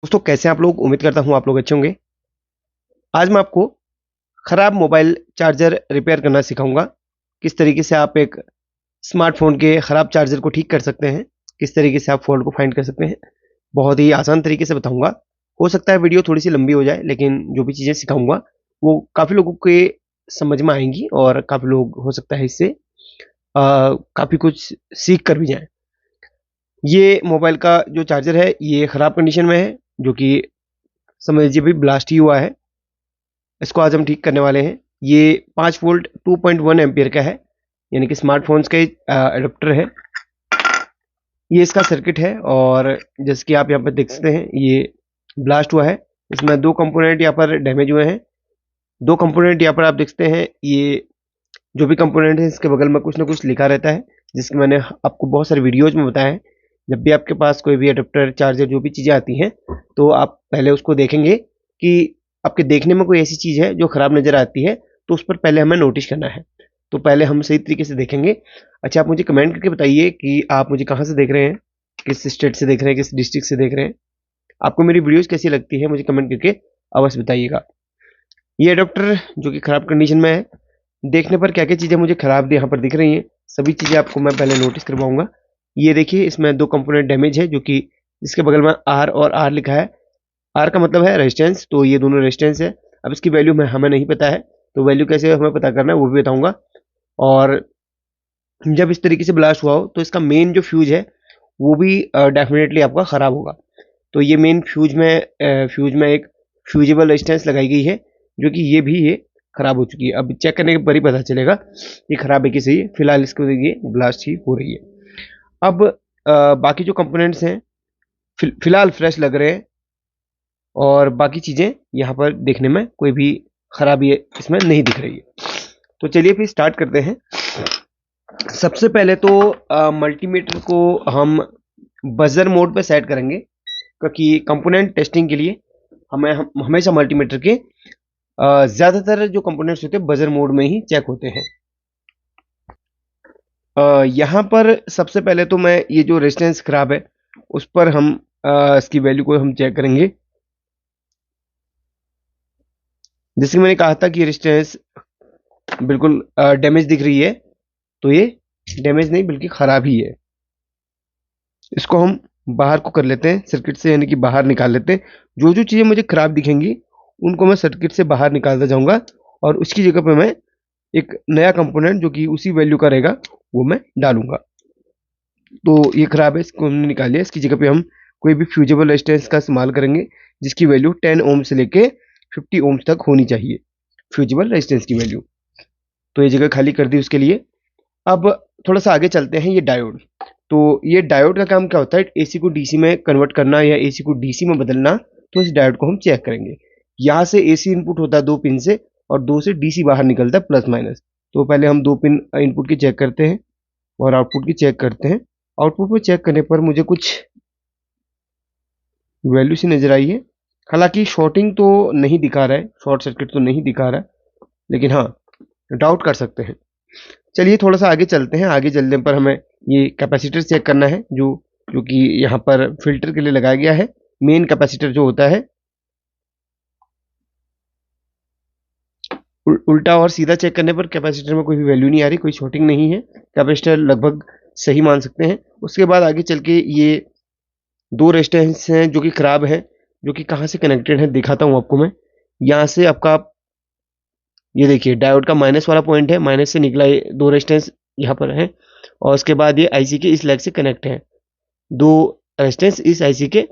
दोस्तों कैसे आप लोग। उम्मीद करता हूँ आप लोग अच्छे होंगे। आज मैं आपको खराब मोबाइल चार्जर रिपेयर करना सिखाऊंगा। किस तरीके से आप एक स्मार्टफोन के खराब चार्जर को ठीक कर सकते हैं, किस तरीके से आप फॉल्ट को फाइंड कर सकते हैं। बहुत ही आसान तरीके से बताऊंगा। हो सकता है वीडियो थोड़ी सी लंबी हो जाए, लेकिन जो भी चीज़ें सिखाऊंगा वो काफ़ी लोगों के समझ में आएंगी और काफ़ी लोग हो सकता है इससे काफ़ी कुछ सीख कर भी जाएं। ये मोबाइल का जो चार्जर है ये ख़राब कंडीशन में है, जो कि समझ लीजिए भी ब्लास्ट ही हुआ है। इसको आज हम ठीक करने वाले हैं। ये 5 वोल्ट 2.1 एम्पियर का है, यानी कि स्मार्टफोन्स का एडाप्टर है। ये इसका सर्किट है और जैसे कि आप यहाँ पर देख सकते हैं ये ब्लास्ट हुआ है। इसमें दो कंपोनेंट यहाँ पर डैमेज हुए हैं। दो कंपोनेंट यहाँ पर आप देख सकते हैं। ये जो भी कंपोनेंट है इसके बगल में कुछ ना कुछ लिखा रहता है, जिसकी मैंने आपको बहुत सारे वीडियोज में बताया है। जब भी आपके पास कोई भी अडेप्टर चार्जर जो भी चीज़ें आती हैं, तो आप पहले उसको देखेंगे कि आपके देखने में कोई ऐसी चीज़ है जो ख़राब नज़र आती है, तो उस पर पहले हमें नोटिस करना है। तो पहले हम सही तरीके से देखेंगे। अच्छा, आप मुझे कमेंट करके बताइए कि आप मुझे कहाँ से देख रहे हैं, किस स्टेट से देख रहे हैं, किस डिस्ट्रिक्ट से देख रहे हैं। आपको मेरी वीडियोज़ कैसी लगती है मुझे कमेंट करके अवश्य बताइएगा। ये अडेप्टर जो कि ख़राब कंडीशन में है, देखने पर क्या क्या चीज़ें मुझे ख़राब यहाँ पर दिख रही हैं, सभी चीज़ें आपको मैं पहले नोटिस करवाऊंगा। ये देखिए, इसमें दो कंपोनेंट डैमेज है, जो कि इसके बगल में आर और आर लिखा है। आर का मतलब है रेजिस्टेंस, तो ये दोनों रेजिस्टेंस है। अब इसकी वैल्यू हमें नहीं पता है, तो वैल्यू कैसे हमें पता करना है वो भी बताऊंगा। और जब इस तरीके से ब्लास्ट हुआ हो तो इसका मेन जो फ्यूज है वो भी डेफिनेटली आपका ख़राब होगा। तो ये मेन फ्यूज में एक फ्यूजेबल रेजिस्टेंस लगाई गई है, जो कि ये खराब हो चुकी है। अब चेक करने के पर ही पता चलेगा ये खराब है कि सही है। फिलहाल इसको देखिए ब्लास्ट ही हो रही है। अब बाकी जो कंपोनेंट्स हैं फिलहाल फ्रेश लग रहे हैं, और बाकी चीज़ें यहाँ पर देखने में कोई भी खराबी इसमें नहीं दिख रही है। तो चलिए फिर स्टार्ट करते हैं। सबसे पहले तो मल्टीमीटर को हम बजर मोड पे सेट करेंगे, क्योंकि कंपोनेंट टेस्टिंग के लिए हम हमेशा मल्टीमीटर के ज़्यादातर जो कंपोनेंट्स होते हैं बजर मोड में ही चेक होते हैं। यहाँ पर सबसे पहले तो मैं ये जो रेजिस्टेंस खराब है उस पर हम इसकी वैल्यू को हम चेक करेंगे। जैसे कि मैंने कहा था कि रेजिस्टेंस बिल्कुल डैमेज दिख रही है, तो ये डैमेज नहीं बल्कि खराब ही है। इसको हम बाहर को कर लेते हैं सर्किट से, यानी कि बाहर निकाल लेते हैं। जो जो चीज़ें मुझे खराब दिखेंगी उनको मैं सर्किट से बाहर निकालता जाऊंगा, और उसकी जगह पे मैं एक नया कंपोनेंट जो कि उसी वैल्यू का रहेगा वो मैं डालूंगा। तो ये खराब है, इसको हमने निकाल लिया। इसकी जगह पे हम कोई भी फ्यूजेबल रेजिस्टेंस का इस्तेमाल करेंगे, जिसकी वैल्यू 10 ओम से लेके 50 ओम तक होनी चाहिए, फ्यूजेबल रेजिस्टेंस की वैल्यू। तो ये जगह खाली कर दी उसके लिए। अब थोड़ा सा आगे चलते हैं। ये डायोड, तो ये डायोड का काम क्या होता है, एसी को डीसी में कन्वर्ट करना या एसी को डीसी में बदलना। तो इस डायोड को हम चेक करेंगे। यहाँ से एसी इनपुट होता है 2 पिन से, और 2 से डीसी बाहर निकलता है प्लस माइनस। तो पहले हम 2 पिन इनपुट की चेक करते हैं और आउटपुट की चेक करते हैं। आउटपुट में चेक करने पर मुझे कुछ वैल्यू सी नजर आई है। हालांकि शॉर्टिंग तो नहीं दिखा रहा है, शॉर्ट सर्किट तो नहीं दिखा रहा है, लेकिन हाँ डाउट कर सकते हैं। चलिए थोड़ा सा आगे चलते हैं। आगे चलने पर हमें ये कैपेसिटर चेक करना है, जो कि यहाँ पर फिल्टर के लिए लगाया गया है। मेन कैपेसिटर जो होता है, उल्टा और सीधा चेक करने पर कैपेसिटर में कोई भी वैल्यू नहीं आ रही, कोई शॉर्टिंग नहीं है, कैपेसिटर लगभग सही मान सकते हैं। उसके बाद आगे चल के ये दो रेजिस्टेंस हैं जो कि खराब है, जो कि कहाँ से कनेक्टेड है दिखाता हूँ आपको मैं। यहाँ से आपका ये देखिए डायोड का माइनस वाला पॉइंट है, माइनस से निकला ये दो रेजिस्टेंस यहाँ पर है, और उसके बाद ये आईसी के इस लेग से कनेक्ट है। दो रेजिस्टेंस इस आईसी के,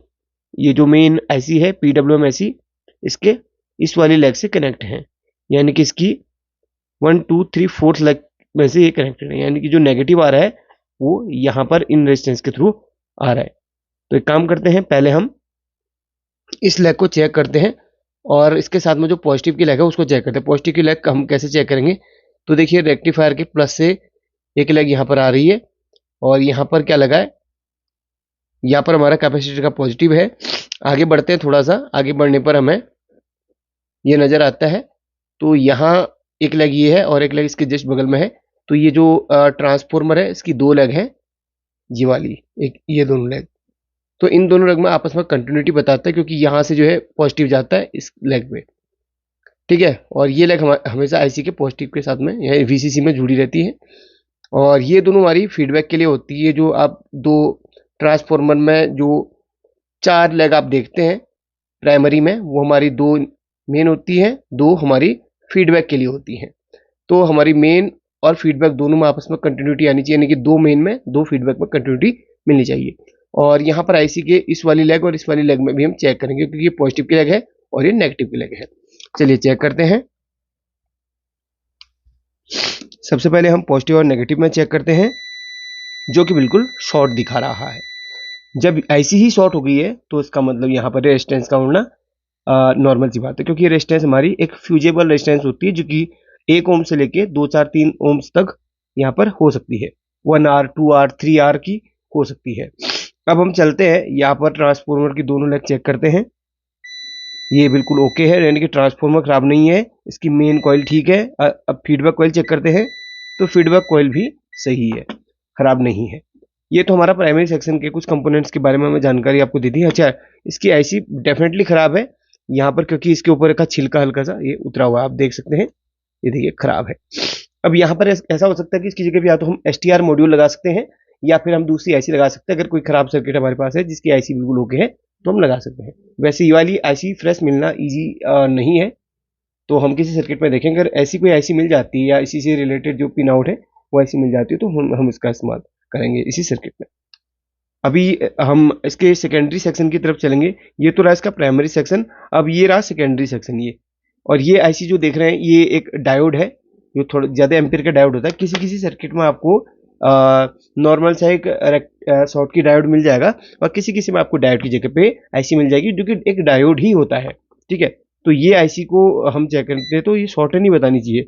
ये जो मेन आईसी है पीडब्ल्यूएम आईसी, इसके इस वाली लेग से कनेक्ट है। यानी कि इसकी 1 2 3 4th लेग में से ये कनेक्टेड है, यानी कि जो नेगेटिव आ रहा है वो यहाँ पर इन रेजिस्टेंस के थ्रू आ रहा है। तो एक काम करते हैं, पहले हम इस लेग को चेक करते हैं, और इसके साथ में जो पॉजिटिव की लेग है उसको चेक करते हैं। पॉजिटिव की लेग हम कैसे चेक करेंगे, तो देखिए रेक्टिफायर के प्लस से एक लेग यहाँ पर आ रही है, और यहाँ पर क्या लगा है, यहाँ पर हमारा कैपेसिटर का पॉजिटिव है। आगे बढ़ते हैं, थोड़ा सा आगे बढ़ने पर हमें ये नज़र आता है। तो यहाँ एक लेग ये है और एक लेग इसके जस्ट बगल में है। तो ये जो ट्रांसफॉर्मर है इसकी दो लेग है, ये वाली एक, ये दोनों लेग। तो इन दोनों लेग में आपस में कंटिन्यूटी बताता है, क्योंकि यहाँ से जो है पॉजिटिव जाता है इस लेग में, ठीक है। और ये लेग हमेशा आईसी के पॉजिटिव के साथ में यह वीसीसी में जुड़ी रहती है। और ये दोनों हमारी फीडबैक के लिए होती है। जो आप दो ट्रांसफॉर्मर में जो 4 लेग आप देखते हैं प्राइमरी में, वो हमारी 2 मेन होती हैं, 2 हमारी फीडबैक के लिए होती हैं। तो हमारी मेन और फीडबैक दोनों में आपस में कंटिन्यूटी आनी चाहिए, यानी कि 2 मेन में 2 फीडबैक में कंटिन्यूटी मिलनी चाहिए। और यहाँ पर आईसी के इस वाली लेग और इस वाली लेग में भी हम चेक करेंगे, क्योंकि ये पॉजिटिव की लेग है और ये नेगेटिव की लेग है। चलिए चेक करते हैं। सबसे पहले हम पॉजिटिव और नेगेटिव में चेक करते हैं, जो कि बिल्कुल शॉर्ट दिखा रहा है। जब आईसी ही शॉर्ट हो गई है तो इसका मतलब यहाँ पर रेजिस्टेंस का होना नॉर्मल सी बात है, क्योंकि रेजिस्टेंस हमारी एक फ्यूजेबल रेजिस्टेंस होती है, जो कि 1 ओम से लेके 2, 4, 3 ओम्स तक यहाँ पर हो सकती है। 1 आर, 2 आर, 3 आर की हो सकती है। अब हम चलते हैं यहाँ पर ट्रांसफॉर्मर की दोनों लेग चेक करते हैं। ये बिल्कुल ओके है, यानी कि ट्रांसफॉर्मर खराब नहीं है, इसकी मेन कॉइल ठीक है। अब फीडबैक कॉइल चेक करते हैं, तो फीडबैक कॉइल भी सही है, खराब नहीं है। ये तो हमारा प्राइमरी सेक्शन के कुछ कंपोनेंट्स के बारे में हमें जानकारी आपको दी थी। अच्छा, इसकी आईसी डेफिनेटली खराब है यहाँ पर, क्योंकि इसके ऊपर का छिलका हल्का सा ये उतरा हुआ है, आप देख सकते हैं, ये देखिए खराब है। अब यहाँ पर ऐसा हो सकता है कि इसकी जगह पे या तो हम एसटीआर मॉड्यूल लगा सकते हैं, या फिर हम दूसरी आईसी लगा सकते हैं। अगर कोई खराब सर्किट हमारे पास है जिसकी आईसी बिल्कुल ओके है तो हम लगा सकते हैं। वैसे ये वाली आईसी फ्रेश मिलना ईजी नहीं है, तो हम किसी सर्किट में देखेंगे अगर ऐसी कोई आईसी मिल जाती है या इसी से रिलेटेड जो पिन आउट है वो ऐसी मिल जाती है, तो हम इसका इस्तेमाल करेंगे इसी सर्किट में। अभी हम इसके सेकेंडरी सेक्शन की तरफ चलेंगे। ये तो रहा इसका प्राइमरी सेक्शन, अब ये रहा सेकेंडरी सेक्शन। ये और ये आईसी जो देख रहे हैं ये एक डायोड है, जो थोड़ा ज़्यादा एम्पीयर का डायोड होता है। किसी किसी सर्किट में आपको नॉर्मल सा एक शॉर्ट की डायोड मिल जाएगा, और किसी किसी में आपको डायोड की जगह पे आईसी मिल जाएगी, जो कि एक डायोड ही होता है, ठीक है। तो ये आईसी को हम चेक करते हैं, तो ये शॉर्ट नहीं बतानी चाहिए।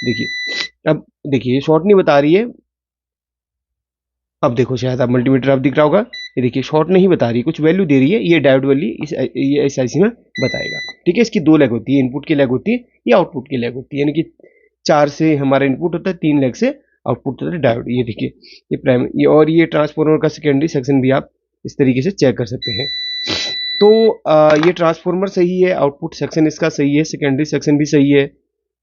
देखिए, अब देखिए ये शॉर्ट नहीं बता रही है। अब देखो, शायद आप मल्टीमीटर आप दिख रहा होगा, ये देखिए शॉर्ट नहीं बता रही, कुछ वैल्यू दे रही है। ये डायोड वाली इस आईसी में बताएगा, ठीक है। इसकी 2 लेग होती है, इनपुट की लेग होती है या आउटपुट की लेग होती है, यानी कि 4 से हमारा इनपुट होता है, 3 लेग से आउटपुट होता है डायोड। ये देखिए, ये प्राइमरी और ये ट्रांसफॉर्मर का सेकेंडरी सेक्शन भी आप इस तरीके से चेक कर सकते हैं। तो ये ट्रांसफॉर्मर सही है, आउटपुट सेक्शन इसका सही है, सेकेंडरी सेक्शन भी सही है,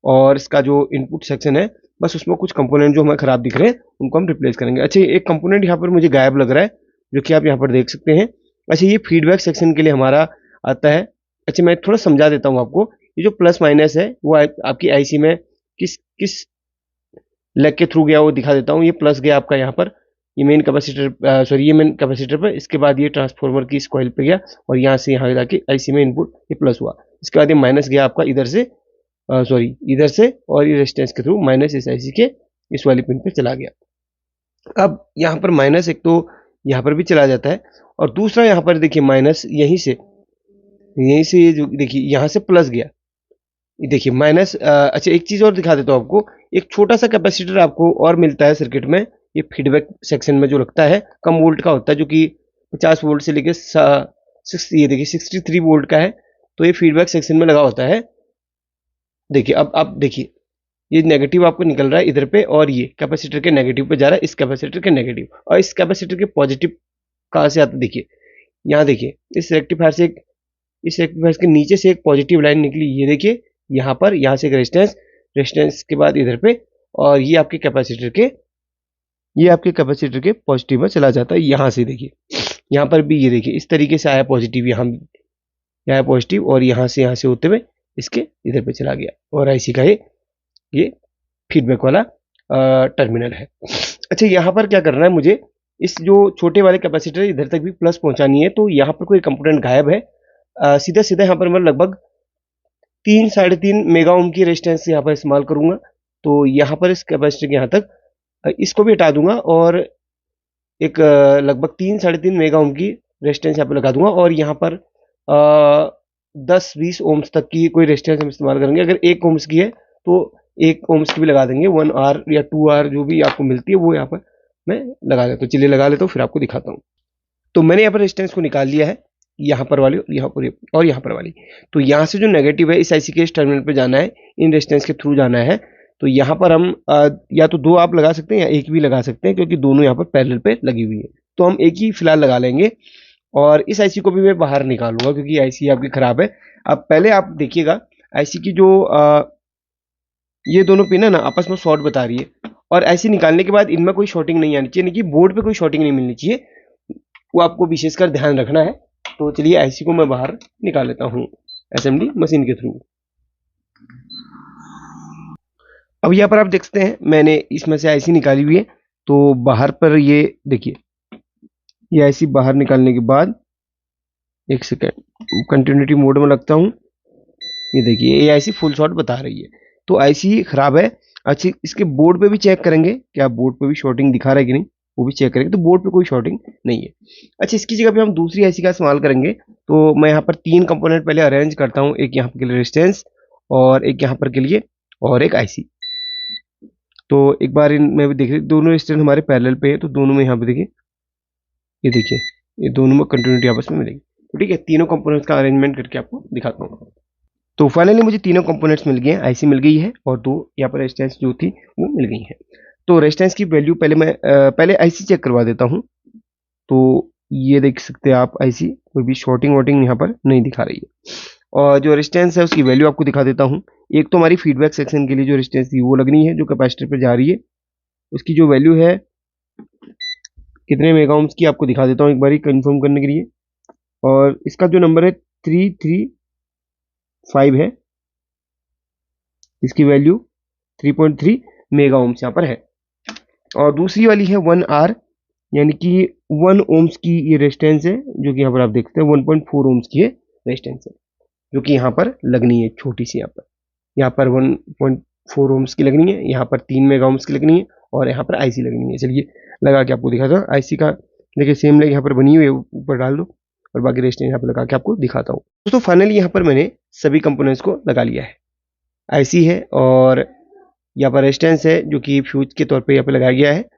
और इसका जो इनपुट सेक्शन है बस उसमें कुछ कंपोनेंट जो हमें खराब दिख रहे हैं उनको हम रिप्लेस करेंगे। अच्छा, एक कंपोनेंट यहाँ पर मुझे गायब लग रहा है, जो कि आप यहाँ पर देख सकते हैं। अच्छा, ये फीडबैक सेक्शन के लिए हमारा आता है। अच्छा, मैं थोड़ा समझा देता हूँ आपको। ये जो प्लस माइनस है वो आपकी आईसी में किस किस लेग के थ्रू गया वो दिखा देता हूँ। ये प्लस गया आपका यहाँ पर, ये मेन कैपेसिटर, सॉरी ये मेन कैपेसिटर पर, इसके बाद ये ट्रांसफॉर्मर की इस कॉइल पे गया, और यहाँ से यहाँ जाके आईसी में इनपुट ये प्लस हुआ। इसके बाद ये माइनस गया आपका इधर से, सॉरी इधर से, और ये रेजिस्टेंस के थ्रू माइनस इस आईसी के इस वाली पिन पे चला गया। अब यहाँ पर माइनस एक तो यहाँ पर भी चला जाता है, और दूसरा यहाँ पर देखिए माइनस यहीं से ये जो देखिए यहाँ से प्लस गया, ये देखिए माइनस। अच्छा, एक चीज़ और दिखा देता हूँ आपको। एक छोटा सा कैपेसिटर आपको और मिलता है सर्किट में, ये फीडबैक सेक्शन में जो लगता है, कम वोल्ट का होता है, जो कि 50 वोल्ट से लेके ये देखिए 63 वोल्ट का है। तो ये फीडबैक सेक्शन में लगा होता है। देखिए, अब आप देखिए, ये नेगेटिव आपको निकल रहा है इधर पे, और ये कैपेसिटर के नेगेटिव पे जा रहा है, इस कैपेसिटर के नेगेटिव, और इस कैपेसिटर के पॉजिटिव कहाँ से आता है देखिए। यहाँ देखिए, इस रेक्टिफायर के नीचे से एक पॉजिटिव लाइन निकली, ये देखिए यहाँ पर, यहाँ से एक रेजिस्टेंस के बाद इधर पे, और ये आपके कैपेसिटर के पॉजिटिव में चला जाता है। यहाँ से देखिए, यहाँ पर भी ये देखिए इस तरीके से आया पॉजिटिव, यहाँ पॉजिटिव, और यहाँ से होते हुए इसके इधर पे चला गया, और आईसी का ये फीडबैक वाला टर्मिनल है। अच्छा, यहाँ पर क्या करना है मुझे, इस जो छोटे वाले कैपेसिटर इधर तक भी प्लस पहुंचानी है, तो यहाँ पर कोई कंपोनेंट गायब है। सीधा सीधा यहाँ पर मैं लगभग 3 साढ़े 3 मेगा ओम की रेजिस्टेंस यहाँ पर इस्तेमाल करूंगा। तो यहाँ पर इस कैपेसिटर के यहाँ तक इसको भी हटा दूंगा, और एक लगभग 3 साढ़े 3 मेगा ओम की रेजिस्टेंस यहाँ पर लगा दूंगा, और यहाँ पर 10-20 ओम्स तक की कोई रेजिस्टेंस हम इस्तेमाल करेंगे। अगर 1 ओम्स की है तो 1 ओम्स की भी लगा देंगे, 1 आर या 2 आर जो भी आपको मिलती है वो यहाँ पर मैं लगा देता हूँ। चलिए लगा लेता हूँ, फिर आपको दिखाता हूँ। तो मैंने यहाँ पर रेजिस्टेंस को निकाल लिया है, यहाँ पर वाली और यहाँ पर वाली। तो यहाँ से जो नेगेटिव है इस आईसी के इस टर्मिनल पे जाना है, इन रेजिस्टेंस के थ्रू जाना है। तो यहाँ पर हम या तो 2 आप लगा सकते हैं या 1 भी लगा सकते हैं, क्योंकि दोनों यहाँ पर पैरेलल पे लगी हुई है। तो हम एक ही फिलहाल लगा लेंगे, और इस आईसी को भी मैं बाहर निकालूंगा क्योंकि आईसी आपकी खराब है। अब पहले आप देखिएगा आईसी की जो ये दोनों पिन है ना आपस में शॉर्ट बता रही है, और आईसी निकालने के बाद इनमें कोई शॉर्टिंग नहीं आनी चाहिए, यानी कि बोर्ड पे कोई शॉर्टिंग नहीं मिलनी चाहिए, वो आपको विशेषकर ध्यान रखना है। तो चलिए आईसी को मैं बाहर निकाल लेता हूँ एसएमडी मशीन के थ्रू। अब यहाँ पर आप देख सकते हैं मैंने इसमें से आईसी निकाली हुई है। तो बाहर पर ये देखिए, ये आईसी बाहर निकालने के बाद एक सेकेंड कंटिन्यूटी मोड में लगता हूँ। ये देखिए ये आईसी फुल शॉट बता रही है, तो आईसी खराब है। अच्छा इसके बोर्ड पे भी चेक करेंगे, क्या बोर्ड पे भी शॉर्टिंग दिखा रहा है कि नहीं, वो भी चेक करेंगे। तो बोर्ड पे कोई शॉर्टिंग नहीं है। अच्छा इसकी जगह पे हम दूसरी आईसी का इस्तेमाल करेंगे। तो मैं यहाँ पर 3 कंपोनेंट पहले अरेंज करता हूँ, एक यहाँ पर के लिए रेजिस्टेंस और एक यहाँ पर के लिए और एक आईसी। तो एक बार इनमें भी देखिए दोनों रेजिस्टेंस हमारे पैरेलल पे है, तो दोनों में यहाँ पे देखिए, ये देखिए ये दोनों में कंटिन्यूटी आपस में मिलेगी। तो ठीक है, तीनों कंपोनेंट्स का अरेंजमेंट करके आपको दिखाता हूँ। तो फाइनली मुझे तीनों कंपोनेंट्स मिल गए हैं, आईसी मिल गई है और दो यहाँ पर रेजिस्टेंस जो थी वो मिल गई है। तो रेजिस्टेंस की वैल्यू पहले मैं पहले आईसी चेक करवा देता हूँ। तो ये देख सकते हैं आप आईसी कोई भी शॉर्टिंग वॉटिंग यहाँ पर नहीं दिखा रही है। और जो रेजिस्टेंस है उसकी वैल्यू आपको दिखा देता हूँ। एक तो हमारी फीडबैक सेक्शन के लिए जो रेजिस्टेंस थी वो लगनी है जो कैपेसिटर पर जा रही है, उसकी जो वैल्यू है कितने मेगा ओम्स की आपको दिखा देता हूँ एक बार कंफर्म करने के लिए। और इसका जो नंबर है 335 है, इसकी वैल्यू 3.3 मेगा ओम्स यहाँ पर है। और दूसरी वाली है 1R, यानी कि 1 ओम्स की ये रेजिस्टेंस है, जो कि यहाँ पर आप देखते हैं 1.4 ओम्स की है रेजिस्टेंस है, जो कि यहाँ पर लगनी है छोटी सी। यहाँ पर 1.4 ओम्स की लगनी है, यहाँ पर 3 मेगा ओम्स की लगनी है और यहाँ पर आईसी लगनी है। चलिए लगा के आपको दिखाता हूँ। आईसी का देखिए सेम लेग यहाँ पर बनी हुई है, ऊपर डाल दो और बाकी रेजिस्टेंस यहाँ पर लगा के आपको दिखाता हूँ। दोस्तों फाइनली यहाँ पर मैंने सभी कंपोनेंट्स को लगा लिया है। आईसी है और यहाँ पर रेजिस्टेंस है जो कि फ्यूज के तौर पे यहाँ पे लगाया गया है,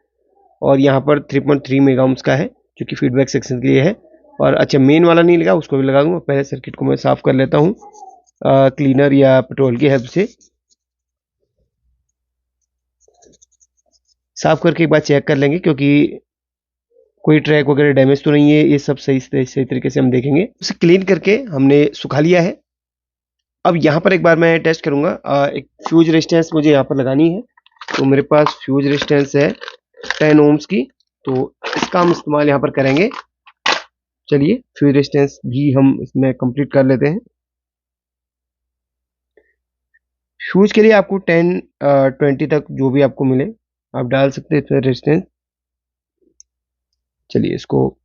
और यहाँ पर 3.3 मेगा ओम्स का है जो कि फीडबैक सेक्शन के लिए है। और अच्छा मेन वाला नहीं लगा, उसको भी लगा दूंगा। पहले सर्किट को मैं साफ कर लेता हूँ क्लीनर या पेट्रोल की हेल्प से। साफ करके एक बार चेक कर लेंगे क्योंकि कोई ट्रैक वगैरह डैमेज तो नहीं है, ये सब सही तरीके से हम देखेंगे। उसे क्लीन करके हमने सुखा लिया है। अब यहाँ पर एक बार मैं टेस्ट करूंगा। एक फ्यूज रेजिस्टेंस मुझे यहाँ पर लगानी है, तो मेरे पास फ्यूज रेजिस्टेंस है 10 ओम्स की, तो इसका हम इस्तेमाल यहाँ पर करेंगे। चलिए फ्यूज रेजिस्टेंस भी हम इसमें कंप्लीट कर लेते हैं। फ्यूज के लिए आपको 10 20 तक जो भी आपको मिले आप डाल सकते हैं इसमें रेजिस्टेंस। चलिए इसको,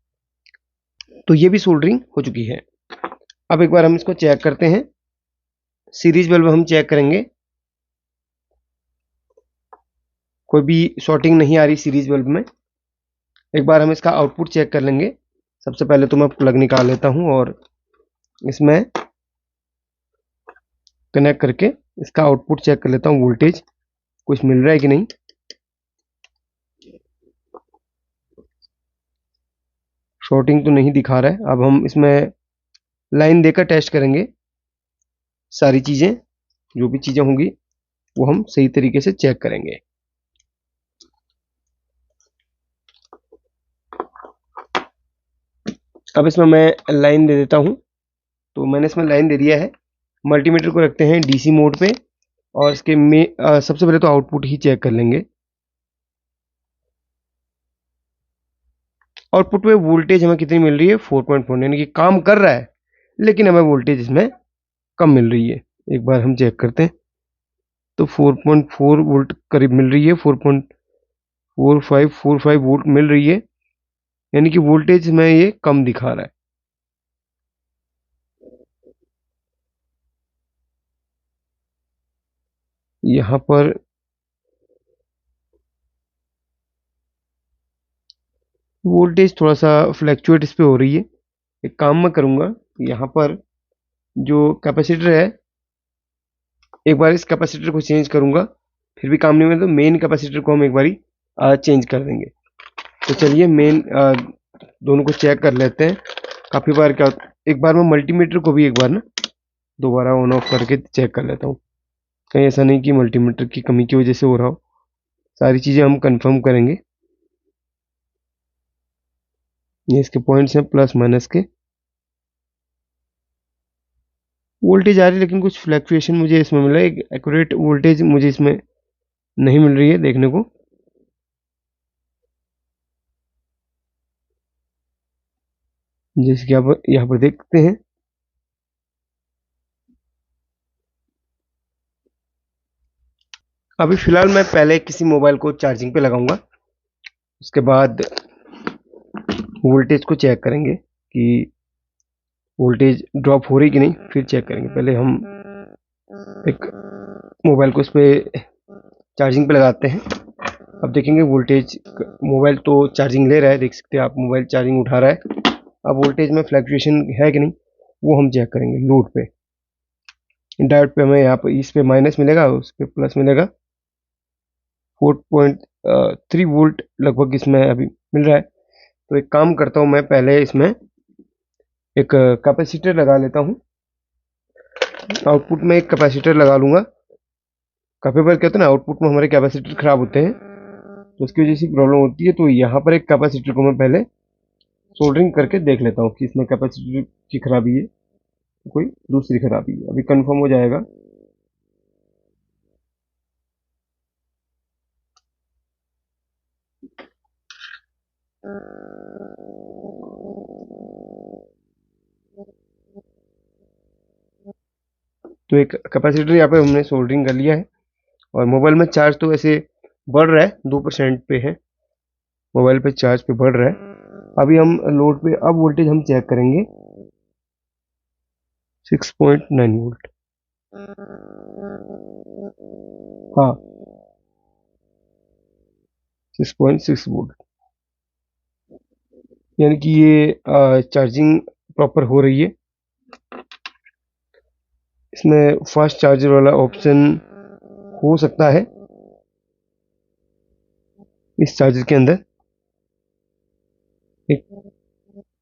तो ये भी सोल्डरिंग हो चुकी है। अब एक बार हम इसको चेक करते हैं। सीरीज बल्ब हम चेक करेंगे, कोई भी शॉर्टिंग नहीं आ रही सीरीज बल्ब में। एक बार हम इसका आउटपुट चेक कर लेंगे। सबसे पहले तो मैं प्लग निकाल लेता हूं और इसमें कनेक्ट करके इसका आउटपुट चेक कर लेता हूं, वोल्टेज कुछ मिल रहा है कि नहीं। शॉर्टिंग तो नहीं दिखा रहा है। अब हम इसमें लाइन देकर टेस्ट करेंगे। सारी चीजें जो भी चीजें होंगी वो हम सही तरीके से चेक करेंगे। अब इसमें मैं लाइन दे देता हूं। तो मैंने इसमें लाइन दे दिया है। मल्टीमीटर को रखते हैं डीसी मोड पे और इसके में सबसे पहले तो आउटपुट ही चेक कर लेंगे। आउटपुट में वोल्टेज हमें कितनी मिल रही है 4.4, यानी कि काम कर रहा है लेकिन हमें वोल्टेज इसमें कम मिल रही है। एक बार हम चेक करते हैं। तो 4.4 वोल्ट करीब मिल रही है, 4.4545 वोल्ट मिल रही है, यानी कि वोल्टेज में ये कम दिखा रहा है। यहाँ पर वोल्टेज थोड़ा सा फ्लैक्चुएट इस पे हो रही है। एक काम मैं करूँगा, यहाँ पर जो कैपेसिटर है एक बार इस कैपेसिटर को चेंज करूँगा, फिर भी काम नहीं हुआ तो मेन कैपेसिटर को हम एक बारी चेंज कर देंगे। तो चलिए मेन दोनों को चेक कर लेते हैं। काफ़ी बार क्या एक बार मैं मल्टीमीटर को भी एक बार ना दोबारा ऑन ऑफ करके चेक कर लेता हूँ, कहीं ऐसा नहीं कि मल्टीमीटर की कमी की वजह से हो रहा हो। सारी चीज़ें हम कंफर्म करेंगे। ये इसके पॉइंट्स हैं प्लस माइनस के। वोल्टेज आ रही है लेकिन कुछ फ्लैक्चुएशन मुझे इसमें मिला है, एक एक्यूरेट वोल्टेज मुझे इसमें नहीं मिल रही है देखने को। जैसे कि आप यहाँ पर देखते हैं, अभी फिलहाल मैं पहले किसी मोबाइल को चार्जिंग पे लगाऊंगा, उसके बाद वोल्टेज को चेक करेंगे कि वोल्टेज ड्रॉप हो रही कि नहीं, फिर चेक करेंगे। पहले हम एक मोबाइल को इस पर चार्जिंग पे लगाते हैं। अब देखेंगे वोल्टेज, मोबाइल तो चार्जिंग ले रहा है, देख सकते हैं आप, मोबाइल चार्जिंग उठा रहा है। अब वोल्टेज में फ्लैक्चुएशन है कि नहीं वो हम चेक करेंगे। लोड पे, डायोड पे हमें यहाँ पर इस पे माइनस मिलेगा, उस पर प्लस मिलेगा। 4.3 वोल्ट लगभग इसमें अभी मिल रहा है। तो एक काम करता हूँ, मैं पहले इसमें एक कैपेसिटर लगा लेता हूँ। आउटपुट में एक कैपेसिटर लगा लूँगा। काफ़ी बार कहते हैं ना, आउटपुट में हमारे कैपेसिटर खराब होते हैं, तो उसकी वजह से प्रॉब्लम होती है। तो यहाँ पर एक कैपेसिटर को मैं पहले सोल्डरिंग करके देख लेता हूँ कि इसमें कैपेसिटर की खराबी है, कोई दूसरी खराबी है। अभी कंफर्म हो जाएगा। तो एक कैपेसिटर यहाँ पे हमने सोल्डरिंग कर लिया है, और मोबाइल में चार्ज तो ऐसे बढ़ रहा है, 2% पे है मोबाइल पे, चार्ज पे बढ़ रहा है। अभी हम लोड पे, अब वोल्टेज हम चेक करेंगे 6.9 वोल्ट। हाँ, 6.6 वोल्ट, यानी कि ये चार्जिंग प्रॉपर हो रही है। इसमें फास्ट चार्जर वाला ऑप्शन हो सकता है इस चार्जर के अंदर। एक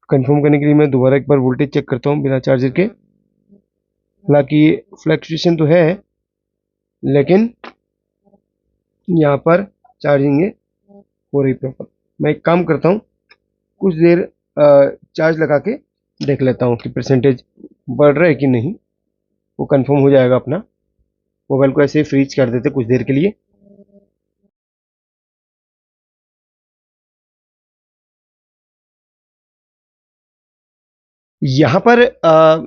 कंफर्म करने के लिए मैं दोबारा एक बार वोल्टेज चेक करता हूँ बिना चार्जर के। हालांकि फ्लैक्चुएशन तो है, लेकिन यहाँ पर चार्जिंग हो रही प्रॉपर। मैं एक काम करता हूँ, कुछ देर चार्ज लगा के देख लेता हूँ कि परसेंटेज बढ़ रहा है कि नहीं। वो कंफर्म हो जाएगा अपना। मोबाइल को ऐसे ही फ्रीज कर देते कुछ देर के लिए। यहाँ पर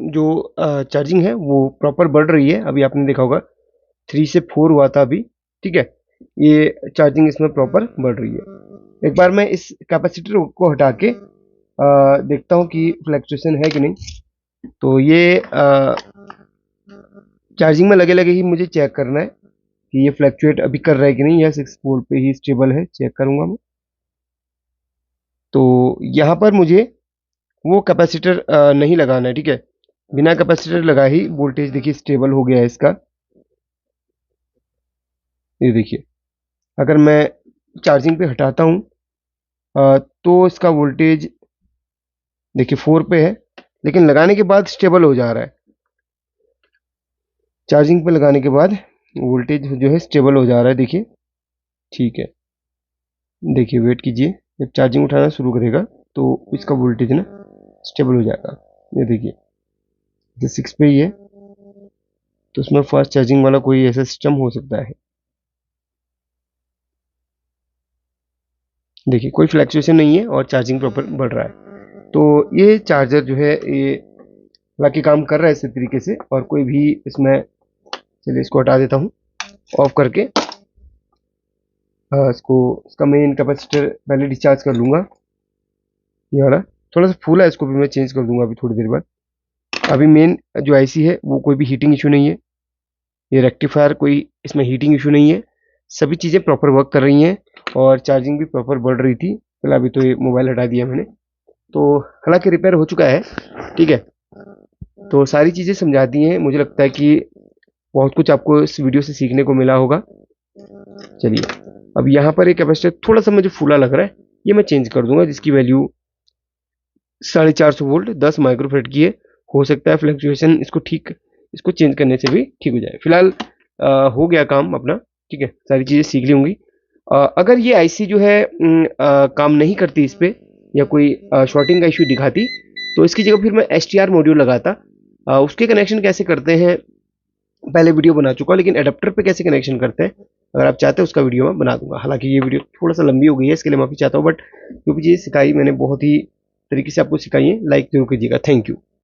जो चार्जिंग है वो प्रॉपर बढ़ रही है। अभी आपने देखा होगा 3 से 4 हुआ था अभी, ठीक है। ये चार्जिंग इसमें प्रॉपर बढ़ रही है। एक बार मैं इस कैपेसिटर को हटा के देखता हूँ कि फ्लैक्चुएशन है कि नहीं। तो ये चार्जिंग में लगे लगे ही मुझे चेक करना है कि ये फ्लैक्चुएट अभी कर रहा है कि नहीं, या 6 वोल्ट पे ही स्टेबल है, चेक करूंगा मैं। तो यहाँ पर मुझे वो कैपेसिटर नहीं लगाना है, ठीक है। बिना कैपेसिटर लगा ही वोल्टेज देखिए स्टेबल हो गया है इसका। ये देखिए, अगर मैं चार्जिंग पे हटाता हूँ तो इसका वोल्टेज देखिए 4 पे है, लेकिन लगाने के बाद स्टेबल हो जा रहा है। चार्जिंग पे लगाने के बाद वोल्टेज जो है स्टेबल हो जा रहा है, देखिए, ठीक है। देखिए, वेट कीजिए, जब चार्जिंग उठाना शुरू करेगा तो इसका वोल्टेज ना स्टेबल हो जाएगा। ये देखिए, जो 6 पे ही है, तो उसमें फास्ट चार्जिंग वाला कोई ऐसा सिस्टम हो सकता है। देखिए, कोई फ्लैक्चुएशन नहीं है और चार्जिंग प्रॉपर बढ़ रहा है। तो ये चार्जर जो है ये बाकी काम कर रहा है इसी तरीके से, और कोई भी इसमें, चलिए इसको हटा देता हूँ ऑफ करके। इसको, इसका मेन कैपेसिटर पहले डिस्चार्ज कर लूँगा। ये वाला थोड़ा सा फूला है, इसको भी मैं चेंज कर दूंगा अभी थोड़ी देर बाद। अभी मेन जो आईसी है वो कोई भी हीटिंग इशू नहीं है, ये रेक्टिफायर कोई इसमें हीटिंग इशू नहीं है। सभी चीज़ें प्रॉपर वर्क कर रही हैं और चार्जिंग भी प्रॉपर बढ़ रही थी। फिलहाल अभी तो ये मोबाइल हटा दिया मैंने, तो हालांकि रिपेयर हो चुका है, ठीक है। तो सारी चीज़ें समझा दी हैं। मुझे लगता है कि बहुत कुछ आपको इस वीडियो से सीखने को मिला होगा। चलिए, अब यहाँ पर एक कैपेसिटर थोड़ा सा मुझे फूला लग रहा है, ये मैं चेंज कर दूंगा, जिसकी वैल्यू 450 वोल्ट 10 माइक्रोफेट की है। हो सकता है फ्लक्चुएशन इसको ठीक, इसको चेंज करने से भी ठीक हो जाए। फिलहाल हो गया काम अपना, ठीक है, सारी चीज़ें सीख ली होंगी। अगर ये आईसी जो है काम नहीं करती इस पे, या कोई शॉर्टिंग का इशू दिखाती, तो इसकी जगह फिर मैं STR मॉड्यूल लगाता। उसके कनेक्शन कैसे करते हैं पहले वीडियो बना चुका हूं, लेकिन एडाप्टर पे कैसे कनेक्शन करते हैं अगर आप चाहते हैं उसका वीडियो मैं बना दूंगा। हालांकि ये वीडियो थोड़ा सा लंबी हो गई है, इसके लिए माफी चाहता हूँ, बट जो भी चीज़ सिखाई मैंने बहुत ही तरीके से आपको सिखाई है, लाइक जरूर कीजिएगा। Thank you.